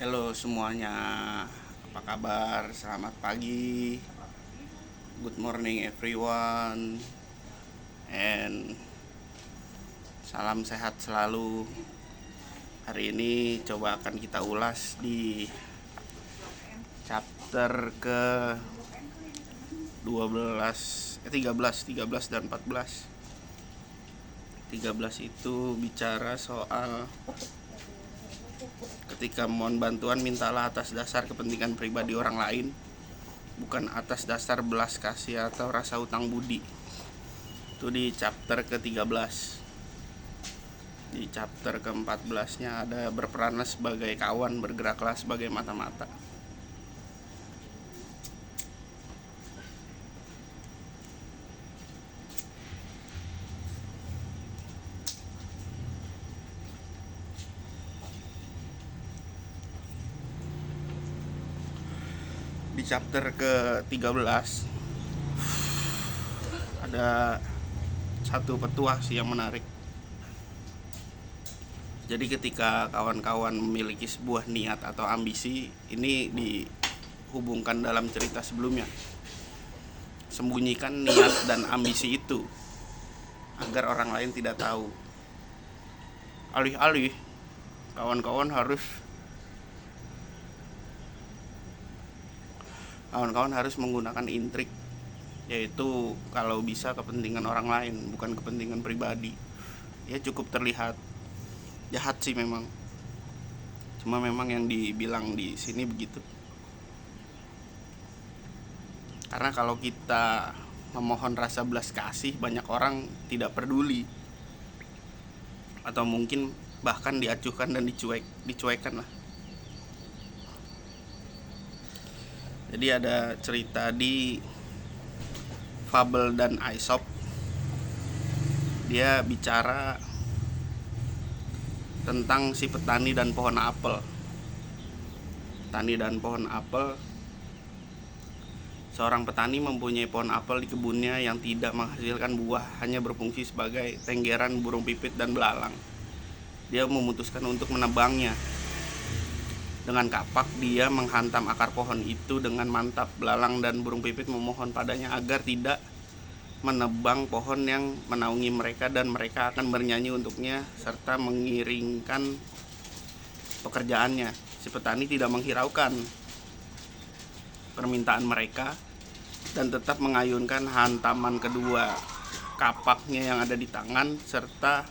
Halo semuanya, apa kabar? Selamat pagi, good morning everyone, and salam sehat selalu. Hari ini coba akan kita ulas di chapter ke 13 dan 14. 13 itu bicara soal ketika mohon bantuan, mintalah atas dasar kepentingan pribadi orang lain, bukan atas dasar belas kasih atau rasa utang budi. Itu di chapter ke-13. Di chapter ke-14-nya ada berperanlah sebagai kawan, bergeraklah sebagai mata-mata. Di chapter ke-13 ada satu petuah sih yang menarik. Jadi ketika kawan-kawan memiliki sebuah niat atau ambisi, ini dihubungkan dalam cerita sebelumnya. Sembunyikan niat dan ambisi itu agar orang lain tidak tahu. Alih-alih kawan-kawan harus menggunakan intrik, yaitu kalau bisa kepentingan orang lain, bukan kepentingan pribadi. Ya cukup terlihat jahat sih memang. Cuma memang yang dibilang di sini begitu. Karena kalau kita memohon rasa belas kasih, banyak orang tidak peduli. Atau mungkin bahkan diacuhkan dan dicuekkan lah. Jadi ada cerita di Fable dan Aesop. Dia bicara tentang si petani dan pohon apel. Petani dan pohon apel. Seorang petani mempunyai pohon apel di kebunnya yang tidak menghasilkan buah, hanya berfungsi sebagai tenggeran burung pipit dan belalang. Dia memutuskan untuk menebangnya. Dengan kapak dia menghantam akar pohon itu dengan mantap. Belalang dan burung pipit memohon padanya agar tidak menebang pohon yang menaungi mereka, dan mereka akan bernyanyi untuknya serta mengiringkan pekerjaannya. Si petani tidak menghiraukan permintaan mereka dan tetap mengayunkan hantaman kedua kapaknya yang ada di tangan serta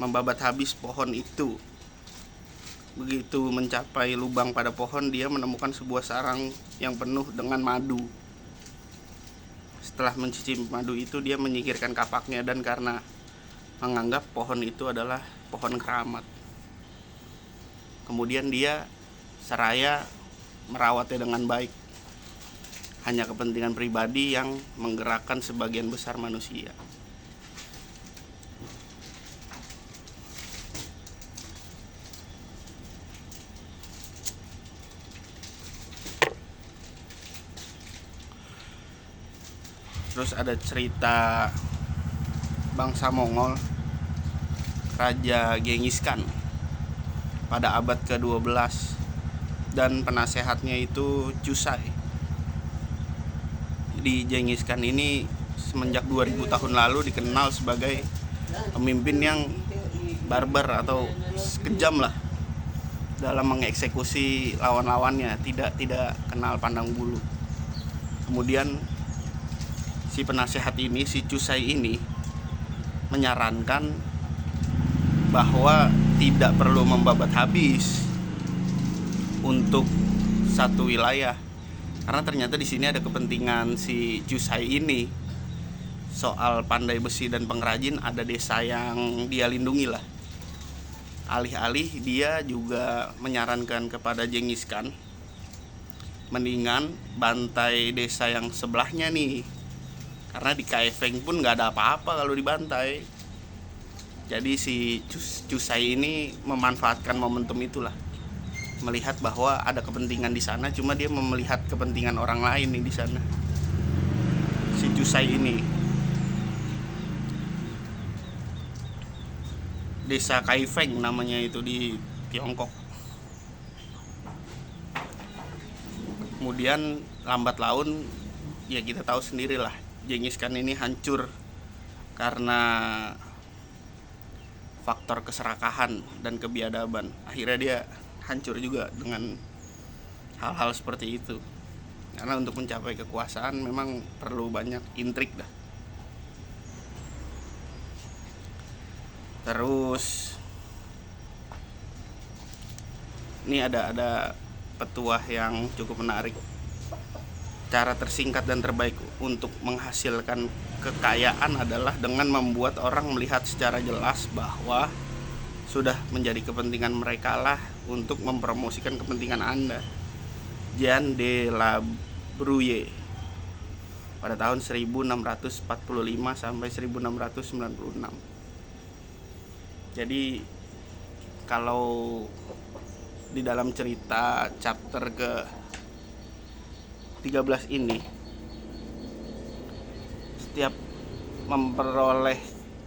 membabat habis pohon itu. Begitu mencapai lubang pada pohon, dia menemukan sebuah sarang yang penuh dengan madu. Setelah mencicipi madu itu, dia menyingkirkan kapaknya, dan karena menganggap pohon itu adalah pohon keramat, kemudian dia seraya merawatnya dengan baik. Hanya kepentingan pribadi yang menggerakkan sebagian besar manusia. Terus ada cerita bangsa Mongol, Raja Genghis Khan pada abad ke-12, dan penasehatnya itu Chusai. Di Genghis Khan ini semenjak 2000 tahun lalu dikenal sebagai pemimpin yang barbar atau kejam lah dalam mengeksekusi lawan-lawannya, tidak kenal pandang bulu. Kemudian si penasehat ini, si Chusai ini, menyarankan bahwa tidak perlu membabat habis untuk satu wilayah, karena ternyata di sini ada kepentingan si Chusai ini soal pandai besi dan pengrajin. Ada desa yang dia lindungi lah. Alih-alih dia juga menyarankan kepada Genghis Khan, mendingan bantai desa yang sebelahnya nih, karena di Kaifeng pun gak ada apa-apa kalau dibantai. Jadi si Chusai ini memanfaatkan momentum itulah, melihat bahwa ada kepentingan di sana, cuma dia melihat kepentingan orang lain nih di sana. Si Chusai ini, desa Kaifeng namanya itu di Tiongkok. Kemudian lambat laun ya kita tahu sendirilah, Genghis Khan ini hancur karena faktor keserakahan dan kebiadaban. Akhirnya dia hancur juga dengan hal-hal seperti itu. Karena untuk mencapai kekuasaan memang perlu banyak intrik dah. Terus ini ada petuah yang cukup menarik. Cara tersingkat dan terbaik untuk menghasilkan kekayaan adalah dengan membuat orang melihat secara jelas bahwa sudah menjadi kepentingan mereka lah untuk mempromosikan kepentingan Anda. Jean de la Bruyere pada tahun 1645 sampai 1696. Jadi kalau di dalam cerita chapter ke 13 ini, setiap memperoleh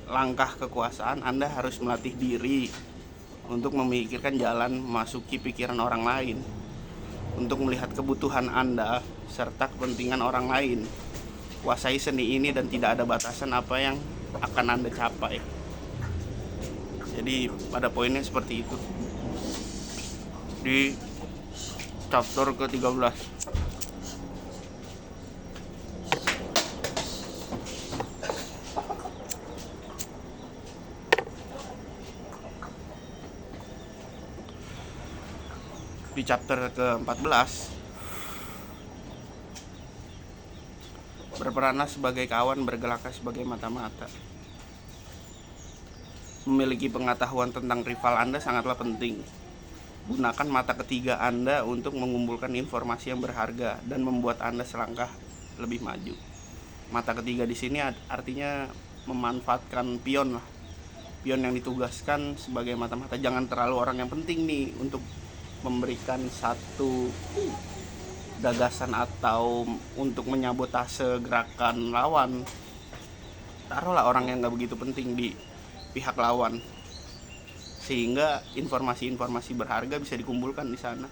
langkah kekuasaan Anda harus melatih diri untuk memikirkan jalan memasuki pikiran orang lain, untuk melihat kebutuhan Anda serta kepentingan orang lain. Kuasai seni ini dan tidak ada batasan apa yang akan Anda capai. Jadi pada poinnya seperti itu di chapter ke-13. Di chapter ke-14, berperanlah sebagai kawan, bergelaklah sebagai mata-mata. Memiliki pengetahuan tentang rival Anda sangatlah penting. Gunakan mata ketiga Anda untuk mengumpulkan informasi yang berharga dan membuat Anda selangkah lebih maju. Mata ketiga di sini artinya memanfaatkan pion lah. Pion yang ditugaskan sebagai mata-mata. Jangan terlalu orang yang penting nih untuk memberikan satu gagasan atau untuk menyabotase gerakan lawan. Taruhlah orang yang gak begitu penting di pihak lawan, sehingga informasi-informasi berharga bisa dikumpulkan di sana.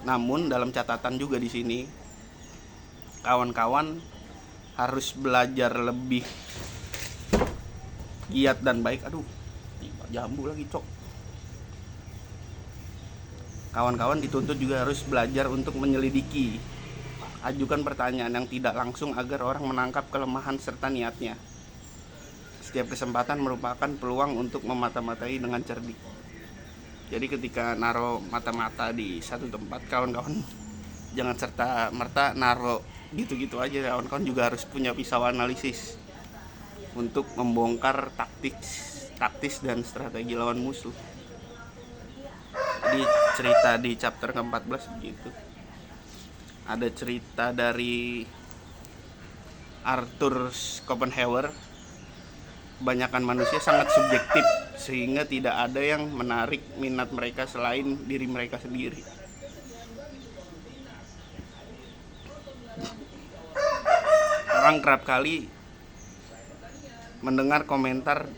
Namun dalam catatan juga di sini, kawan-kawan harus belajar lebih giat dan baik. Aduh, jambu lagi cok. Kawan-kawan dituntut juga harus belajar untuk menyelidiki. Ajukan pertanyaan yang tidak langsung agar orang menangkap kelemahan serta niatnya. Setiap kesempatan merupakan peluang untuk memata-matai dengan cerdik. Jadi ketika naruh mata-mata di satu tempat, kawan-kawan jangan serta-merta naruh gitu-gitu aja. Kawan-kawan juga harus punya pisau analisis untuk membongkar taktis dan strategi lawan musuh. Jadi cerita di chapter ke-14 begitu. Ada cerita dari Arthur Schopenhauer. Kebanyakan manusia sangat subjektif sehingga tidak ada yang menarik minat mereka selain diri mereka sendiri. Orang kerap kali mendengar komentar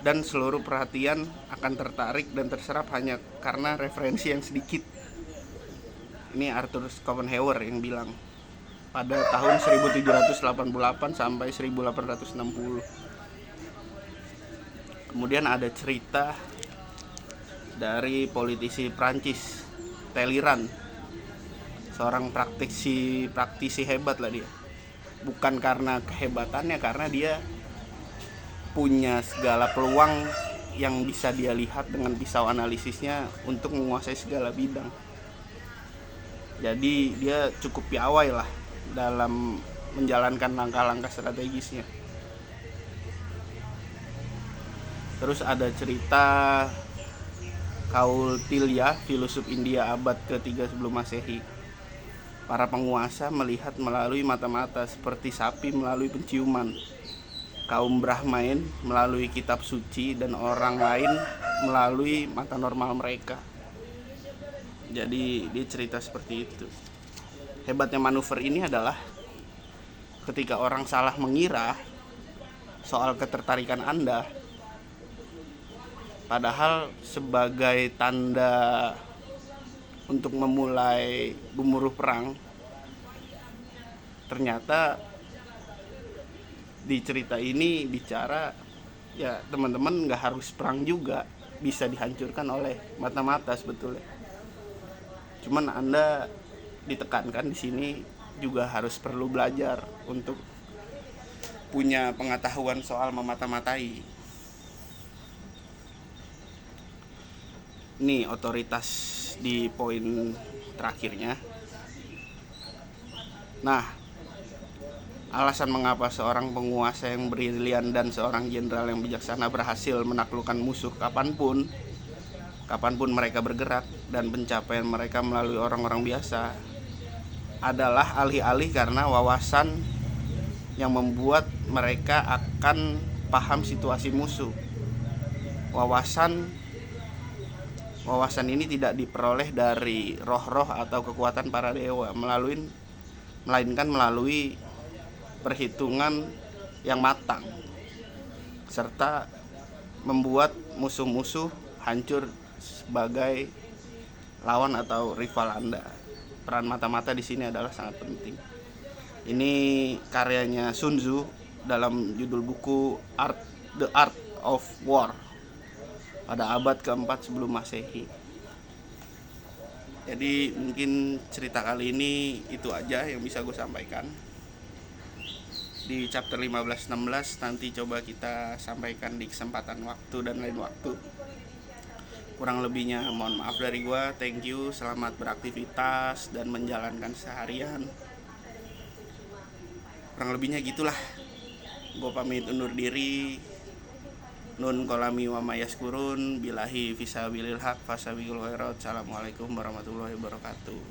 dan seluruh perhatian akan tertarik dan terserap hanya karena referensi yang sedikit. Ini Arthur Schopenhauer yang bilang pada tahun 1788 sampai 1860. Kemudian ada cerita dari politisi Prancis, Talleyrand, seorang praktisi hebat lah dia. Bukan karena kehebatannya, karena dia punya segala peluang yang bisa dia lihat dengan pisau analisisnya untuk menguasai segala bidang. Jadi dia cukup piawai lah dalam menjalankan langkah-langkah strategisnya. Terus ada cerita Kautilya, filosof India abad ke-3 sebelum Masehi. Para penguasa melihat melalui mata-mata seperti sapi melalui penciuman. Kaum Brahmain melalui kitab suci dan orang lain melalui mata normal mereka. Jadi dia cerita seperti itu. Hebatnya manuver ini adalah ketika orang salah mengira soal ketertarikan Anda, padahal sebagai tanda untuk memulai gemuruh perang. Ternyata di cerita ini bicara ya teman-teman nggak harus perang juga, bisa dihancurkan oleh mata-mata sebetulnya. Cuman Anda ditekankan di sini juga harus perlu belajar untuk punya pengetahuan soal memata-matai. Ini otoritas di poin terakhirnya. Nah, alasan mengapa seorang penguasa yang brilian dan seorang jenderal yang bijaksana berhasil menaklukkan musuh kapanpun mereka bergerak, dan pencapaian mereka melalui orang-orang biasa adalah alih-alih karena wawasan yang membuat mereka akan paham situasi musuh. Wawasan ini tidak diperoleh dari roh-roh atau kekuatan para dewa, melainkan melalui perhitungan yang matang, serta membuat musuh-musuh hancur sebagai lawan atau rival Anda. Peran mata-mata di sini adalah sangat penting. Ini karyanya Sun Tzu dalam judul buku The Art of War pada abad keempat sebelum Masehi. Jadi mungkin cerita kali ini itu aja yang bisa gue sampaikan. Di chapter 15-16 nanti coba kita sampaikan di kesempatan waktu dan lain waktu. Kurang lebihnya mohon maaf dari gue. Thank you, selamat beraktivitas dan menjalankan seharian. Kurang lebihnya gitulah. Gue pamit undur diri. Nun kolami wa mayaskurun bilahi fisabilil haq fasabiqul khairat. Assalamualaikum warahmatullahi wabarakatuh.